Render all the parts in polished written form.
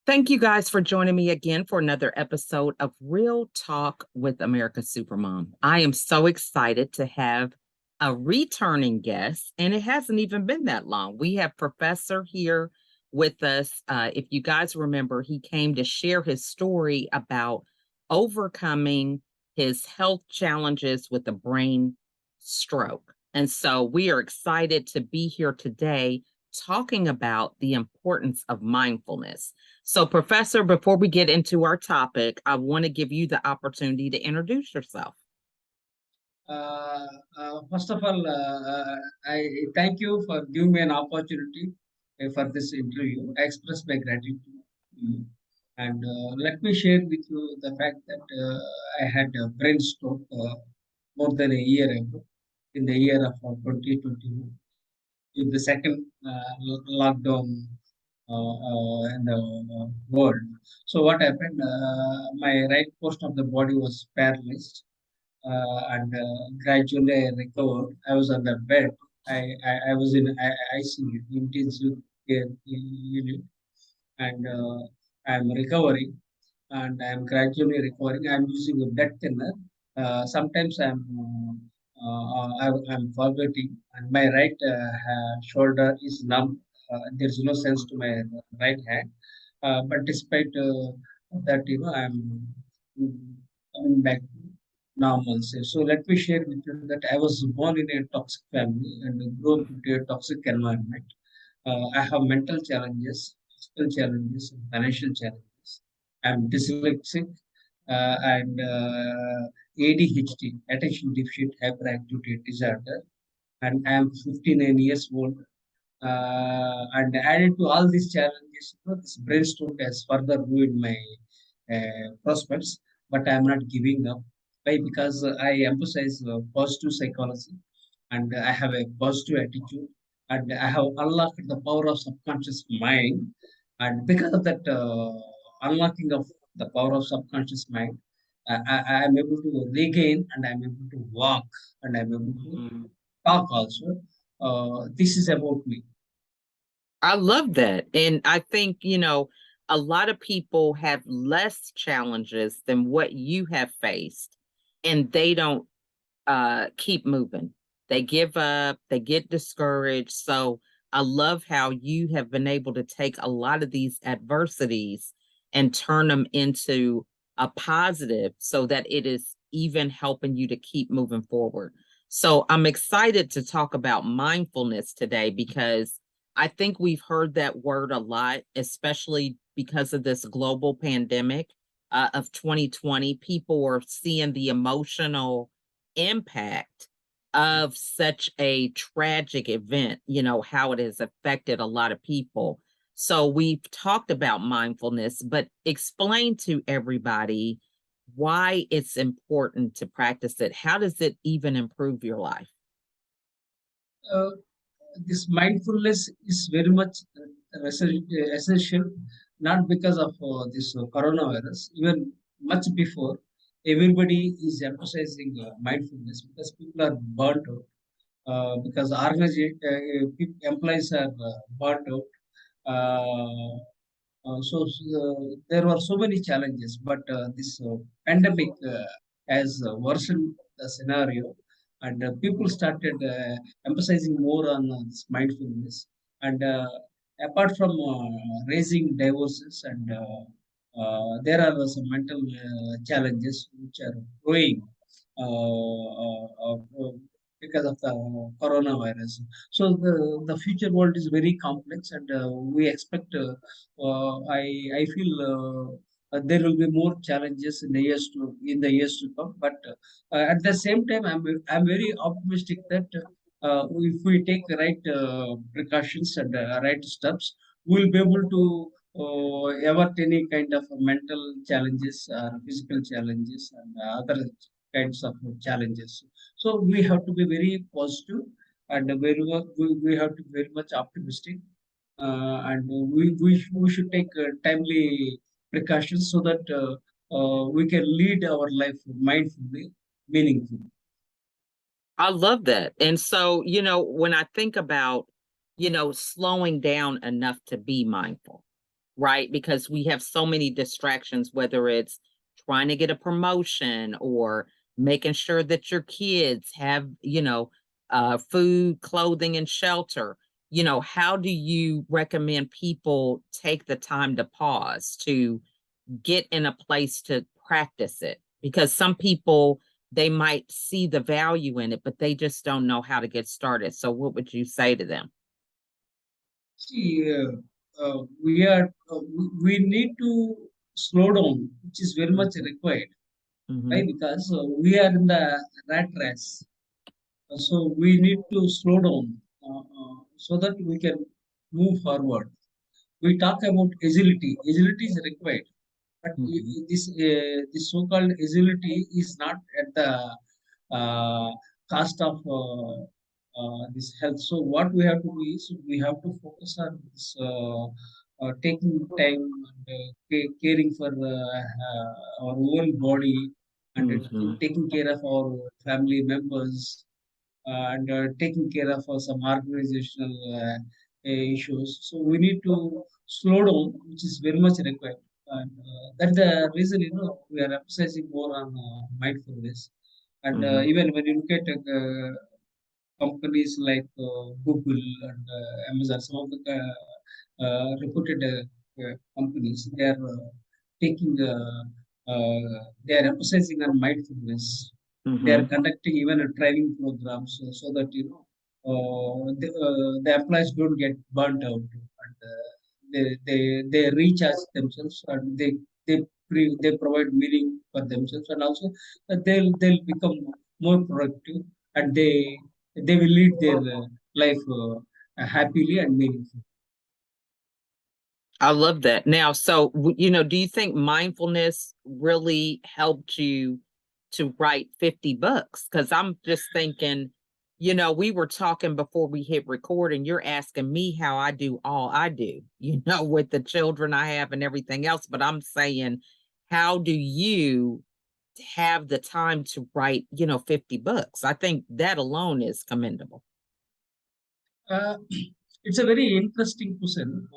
Thank you guys for joining me again for another episode of Real Talk with America's Supermom. I am so excited to have a returning guest, and it hasn't even been that long. We have Professor here with us. If you guys remember, he came to share his story about overcoming his health challenges with a brain stroke. And so we are excited to be here today talking about the importance of mindfulness. So, Professor, before we get into our topic, I want to give you the opportunity to introduce yourself. Uh, First of all, I thank you for giving me an opportunity for this interview. I express my gratitude to you. And let me share with you the fact that I had a brain stroke more than a year ago, in the year of 2021, in the second lockdown in the world. So what happened? My right portion of the body was paralyzed, and gradually I recovered. I was on the bed. I was in ICU, intensive care unit, and I'm recovering, and I'm gradually recovering. I'm using a bed thinner. Sometimes I'm forgetting, and my right shoulder is numb. There's no sense to my right hand. But despite that, coming back to normalcy. So let me share with you that I was born in a toxic family and grew up in a toxic environment. I have mental challenges, physical challenges, and financial challenges. I'm dyslexic and ADHD, attention deficit hyperactivity disorder, and I am 59 years old. And added to all these challenges, this brainstorm has further ruined my prospects. But I am not giving up. Why? Because I emphasize positive psychology, and I have a positive attitude, and I have unlocked the power of subconscious mind. And because of that unlocking of the power of subconscious mind, I am able to regain, and I am able to walk, and I am able to Mm. talk also. This is about me. I love that. And I think, a lot of people have less challenges than what you have faced, and they don't keep moving. They give up, they get discouraged. So I love how you have been able to take a lot of these adversities and turn them into a positive so that it is even helping you to keep moving forward. So I'm excited to talk about mindfulness today because I think we've heard that word a lot, especially because of this global pandemic of 2020. People are seeing the emotional impact of such a tragic event, how it has affected a lot of people. So we've talked about mindfulness, but explain to everybody why it's important to practice it. How does it even improve your life? Uh, this mindfulness is very much essential, not because of this coronavirus. Even much before, everybody is emphasizing mindfulness because people are burnt out. Because employees are burnt out. Uh, there were so many challenges, but this pandemic has worsened the scenario, and people started emphasizing more on this mindfulness. And apart from raising divorces, and there are some mental challenges which are growing because of the coronavirus. So the future world is very complex, and we expect. I feel there will be more challenges in the years to come. But at the same time, I'm very optimistic that if we take the right precautions and right steps, we'll be able to avert any kind of mental challenges, physical challenges, and other kinds of challenges. So we have to be very positive, and we have to be very much optimistic, and we should take timely precautions so that we can lead our life mindfully, meaningfully. I love that. And so, when I think about, slowing down enough to be mindful, right? Because we have so many distractions, whether it's trying to get a promotion or making sure that your kids have, food, clothing, and shelter. How do you recommend people take the time to pause, to get in a place to practice it? Because some people, they might see the value in it, but they just don't know how to get started. So what would you say to them? See, we need to slow down, which is very much Mhm, required. Why? mhm, Because we are in the rat race. So we need to slow down so that we can move forward. We talk about agility. Agility is required, but mhm, this so-called agility is not at the uh, cost of this health. So what we have to do is we have to focus on this, taking time and caring for our own body and mhm, taking care of our family members and taking care of some organizational issues. So we need to slow down, which is very much required. And that's the reason, we are emphasizing more on mindfulness. And mhm, even when you look at companies like Google and Amazon, some of the reputed companies, they are emphasizing on mindfulness. They are mhm. conducting even a training programs so that the employees don't get burnt out and they recharge themselves and they provide meaning for themselves and also they'll become more productive and they will lead their life happily and meaningfully. I love that. Now, so, do you think mindfulness really helped you to write 50 books? Because I'm just thinking, we were talking before we hit record, and you're asking me how I do all I do, with the children I have and everything else. But I'm saying, how do you have the time to write, 50 books? I think that alone is commendable. Uh, it's a very interesting question.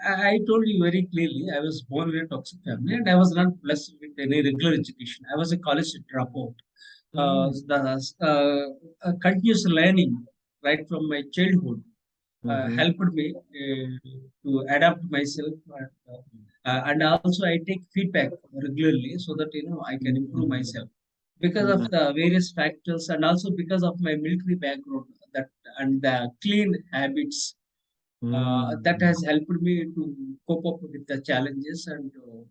I told you very clearly, I was born in a toxic family and I was not blessed with any regular education. I was a college dropout. Mm, Continuous learning right from my childhood mhm, helped me to adapt myself and also I take feedback regularly so that I can improve mhm, myself because of mhm, the various factors and also because of my military background that and the clean habits that mhm, has helped me to cope up with the challenges and to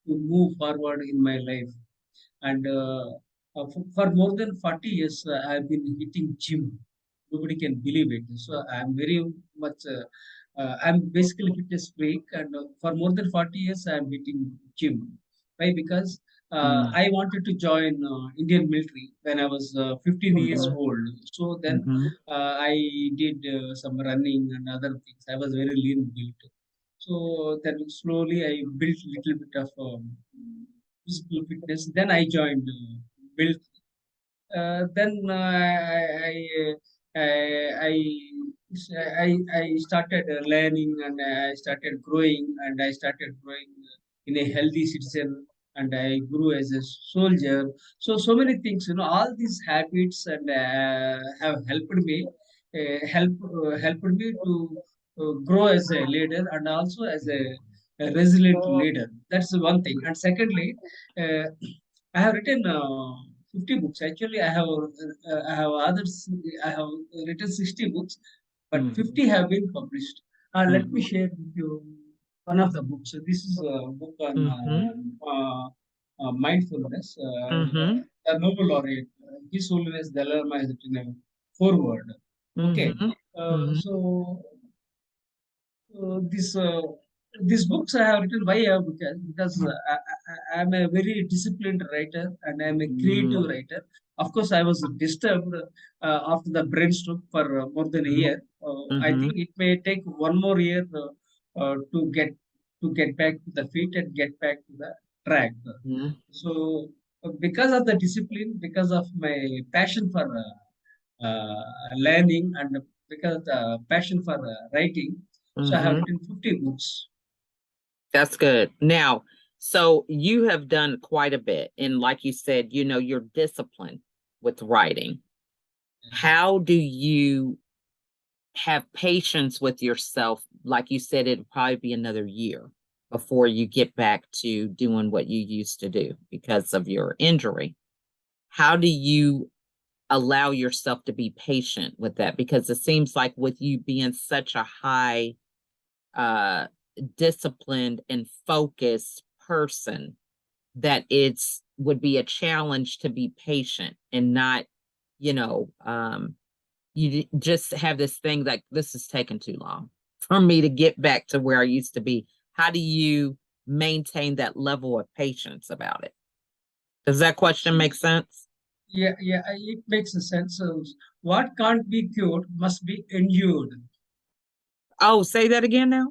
move forward in my life and for more than 40 years I've been hitting gym. Nobody can believe it. So I'm very much I'm basically fitness freak and for more than 40 years I'm hitting gym. Why? Because mhm, I wanted to join Indian military when I was 15 years mhm, old. So then mhm. I did some running and other things. I was very lean built. So then slowly I built little bit of physical fitness. Then I joined built. Then I, I started learning and I started growing and I started growing in a healthy citizen and I grew as a soldier. So many things, all these habits and have helped me to grow as a leader and also as a resilient leader. That's one thing. And secondly, uh, I have written 50 books. Actually, I have others. I have written 60 books, but Mhm, 50 have been published. Let me mhm, share with you one of the books. So this is a book on mhm, mindfulness. mhm, The Nobel laureate, His Holiness Dalai Lama, has written a foreword. Okay, mhm, mhm, so this these books I have written why I have because I'm a very disciplined writer and I'm a creative mhm, writer. Of course, I was disturbed after the brain stroke for more than a year. I mhm, think it may take one more year to get back to the feet and get back to the track. mhm, So because of the discipline, because of my passion for learning and because of the passion for writing. So I have Mm-hmm. written 50 books. That's good. Now, so you have done quite a bit. And like you said, you're disciplined with writing. How do you have patience with yourself? Like you said, it'd probably be another year before you get back to doing what you used to do because of your injury. How do you allow yourself to be patient with that? Because it seems like with you being such a high uh disciplined and focused person, that it's would be a challenge to be patient and not, you know, just have this thing like this is taking too long for me to get back to where I used to be. How do you maintain that level of patience about it? Does that question make sense? Yeah, yeah, it makes a sense. So what can't be cured must be endured. Oh, say that again now.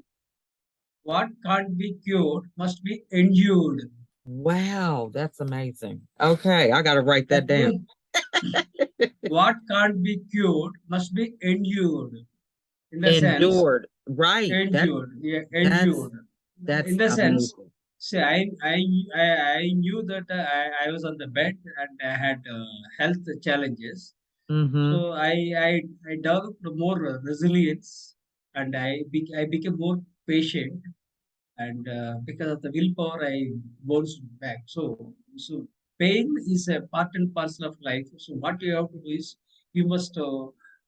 What can't be cured must be endured. Wow, that's amazing. Okay, I got to write that That down. means what can't be cured must be endured. In the sense, Endured. Right. endured, yeah, That's endured. In that's the sense, amazing. see, I knew that I was on the bed and I had health challenges. Mm-hmm. So I developed more resilience, and I became more patient, and because of the willpower, I bounced back. So pain is a part and parcel of life. So what you have to do is you must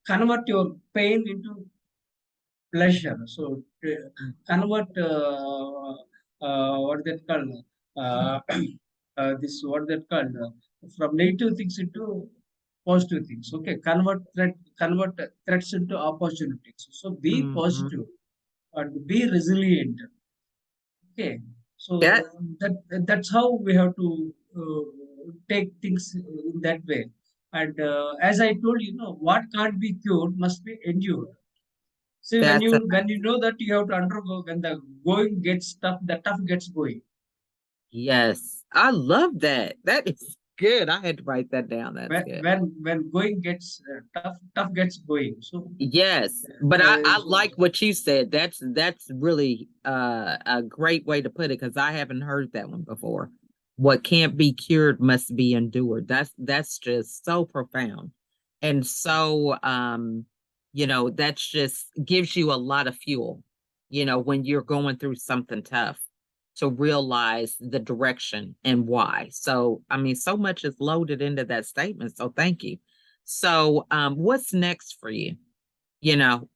convert your pain into pleasure. So convert what that called uh, this what that called from negative things into positive things. Okay, convert threats into opportunities. So be Mm-hmm. positive and be resilient. Okay, so That that's how we have to take things in that way. And as I told you, what can't be cured must be endured. See, that's when you know that you have to undergo, when the going gets tough, the tough gets going. yes. I love that. That is good. I had to write that down. That's When good. when going gets tough, tough gets going. So Yes, but I so like what you said. That's really a great way to put it because I haven't heard that one before. What can't be cured must be endured. That's just so profound. And so that's just gives you a lot of fuel, when you're going through something tough to realize the direction and why. So I mean, so much is loaded into that statement. So thank you. So what's next for you?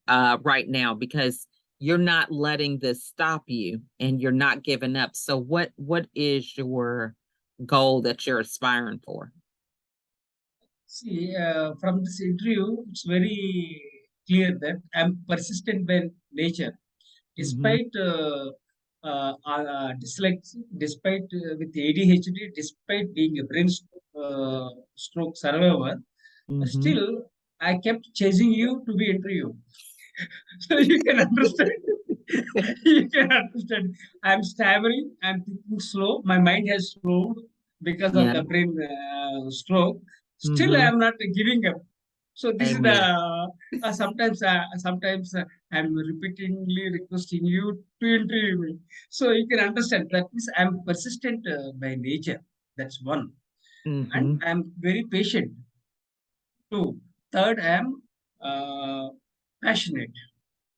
Right now, because you're not letting this stop you and you're not giving up. So what is your goal that you're aspiring for? see, from this interview, it's very clear that I'm persistent by nature, Mm-hmm. despite dyslexia, despite with ADHD, despite being a brain stroke survivor. Mm-hmm. Still, I kept chasing you to be interviewed. So you can understand. You can understand. I'm stammering. I'm thinking slow. My mind has slowed because of Yeah. the brain stroke. Still, I Mm-hmm. am not giving up. So this is the Amen. sometimes I'm repeatedly requesting you to interview me. So you can understand that means I'm persistent by nature. That's one, and Mm-hmm. I'm very patient. Two, third, I'm uh, passionate.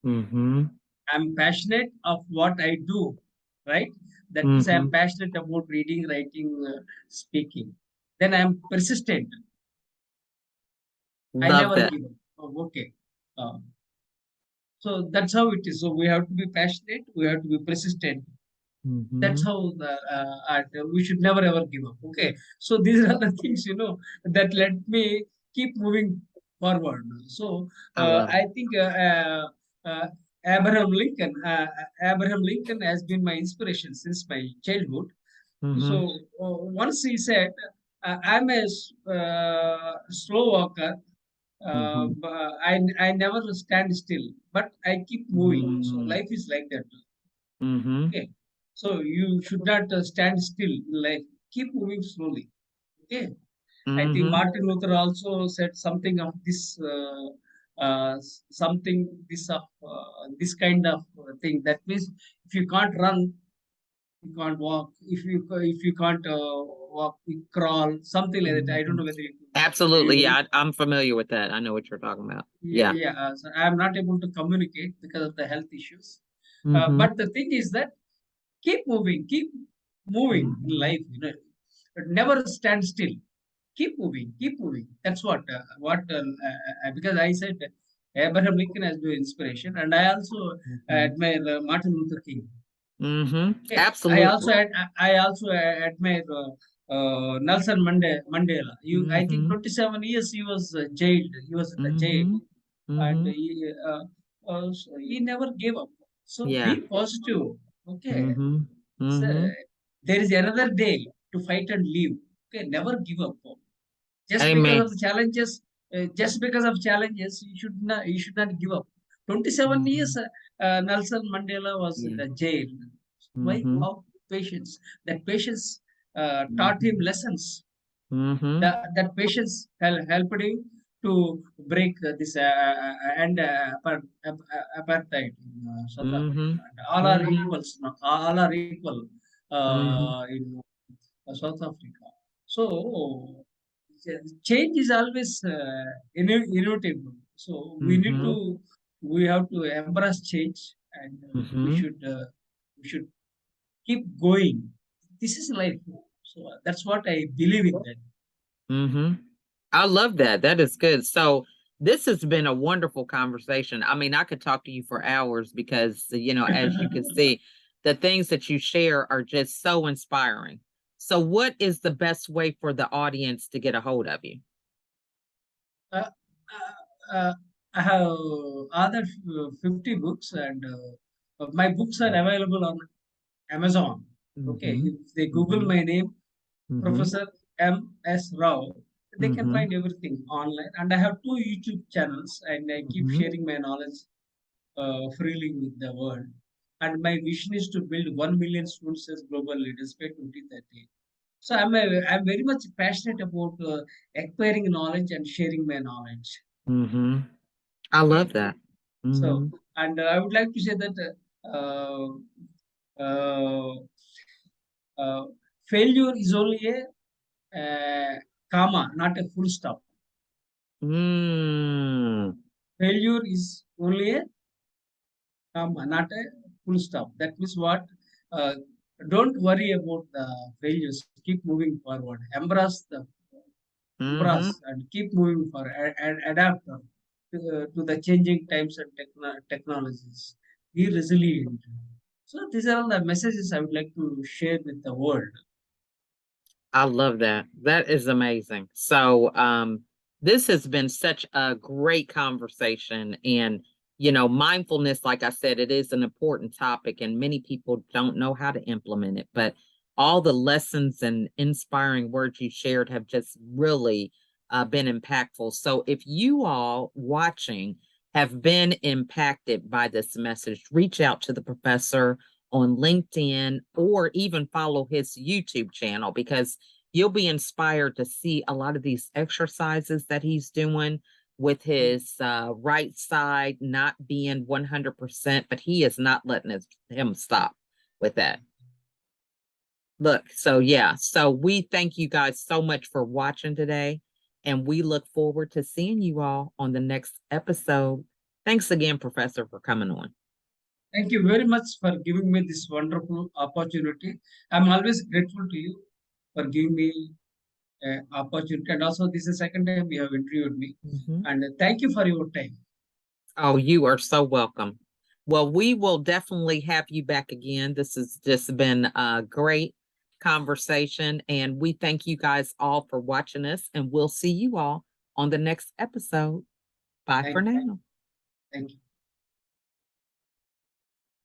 Mm-hmm. I'm passionate of what I do, right? That means Mm-hmm. I'm passionate about reading, writing, speaking. Then I'm persistent. I Love never that. give up. Oh, okay. Uh, so that's how it is. So we have to be passionate. We have to be persistent. That's Mm-hmm. how we should never ever give up. Okay. So these are the things that let me keep moving forward. So I love I think uh, Abraham Lincoln, Abraham Lincoln has been my inspiration since my childhood. it. Mm-hmm. So once he said, "I'm a slow walker. Mm-hmm. I never stand still, but I keep moving." So Mm-hmm. life is like that. Mm-hmm. Okay. So you should not stand still in life. Keep moving slowly. Okay. I think Mm-hmm. Martin Luther also said something of this, something this of this kind of thing. That means if you can't run, you can't walk. If you can't walk, you crawl, something like that. I don't know whether you Absolutely. you Yeah, I'm familiar with that. I know what you're talking about. Yeah. yeah. So I am not able to communicate because of the health issues. Mm-hmm. But the thing is that keep moving in Mm-hmm. life. But never stand still. Keep moving. That's because I said Abraham Lincoln has no inspiration, and I also Mm-hmm. admire Martin Luther King. Mm-hmm. Okay. Absolutely. I also admire Nelson Mandela. I think Mm-hmm. 27 years he was jailed. He was in the jail, Mm-hmm. and Mm-hmm. so he never gave up. So Yeah. be positive. Okay. Mm-hmm. So, Mm-hmm. there is another day to fight and live. Okay. Never give up. Just because Amen. of the challenges, you should not give up. 27 Mm-hmm. years, Nelson Mandela was in Yeah. the jail. Why? Mm-hmm. How? Patience. That patience taught him Mm-hmm. lessons. Mm-hmm. That patience helped him to break this and apartheid in South Africa. Mm-hmm. And all are Mm-hmm. equals. No? All are equal Mm-hmm. in South Africa. So change is always inevitable. So Mm-hmm. we have to embrace change, and Mm-hmm. we should keep going. This is life. So that's what I believe in that. Mm-hmm. I love that. That is good. So this has been a wonderful conversation. I mean, I could talk to you for hours because, as you can see, the things that you share are just so inspiring. So what is the best way for the audience to get a hold of you? Uh, uh, I have other 50 books, and my books are available on Amazon. Okay, Mm-hmm. if they Google Mm-hmm. my name, Mm-hmm. Professor M.S. Rao, they can Mm-hmm. find everything online. And I have two YouTube channels, and I keep Mm-hmm. sharing my knowledge freely with the world. And my vision is to build 1 million students as global leaders by 2030. So I'm very much passionate about acquiring knowledge and sharing my knowledge. Mm-hmm. I love Okay. that. So, Mm-hmm. and I would like to say that uh, uh, failure is only a comma, not a full stop. Mm. Failure is only a comma, not a full stop. That means what? Uh, don't worry about the failures. Keep moving forward. Mm-hmm. Embrace and keep moving forward and adapt to the changing times and technologies. Be resilient. So these are all the messages I would like to share with the world. I love that. That is amazing. So, this has been such a great conversation. And, mindfulness, like I said, it is an important topic, and many people don't know how to implement it. But all the lessons and inspiring words you shared have just really been impactful. So, if you all watching have been impacted by this message, reach out to the professor on LinkedIn or even follow his YouTube channel because you'll be inspired to see a lot of these exercises that he's doing with his right side not being 100%, but he is not letting him stop with that. Look, so yeah, so we thank you guys so much for watching today, and we look forward to seeing you all on the next episode. Thanks again, Professor, for coming on. Thank you very much for giving me this wonderful opportunity. I'm always grateful to you for giving me an opportunity. And also, this is the second time you have interviewed me. Mhm. And thank you for your time. Oh, you are so welcome. Well, we will definitely have you back again. This has just been a great conversation, and we thank you guys all for watching us, and we'll see you all on the next episode. Bye for Thank you. now. Thank you.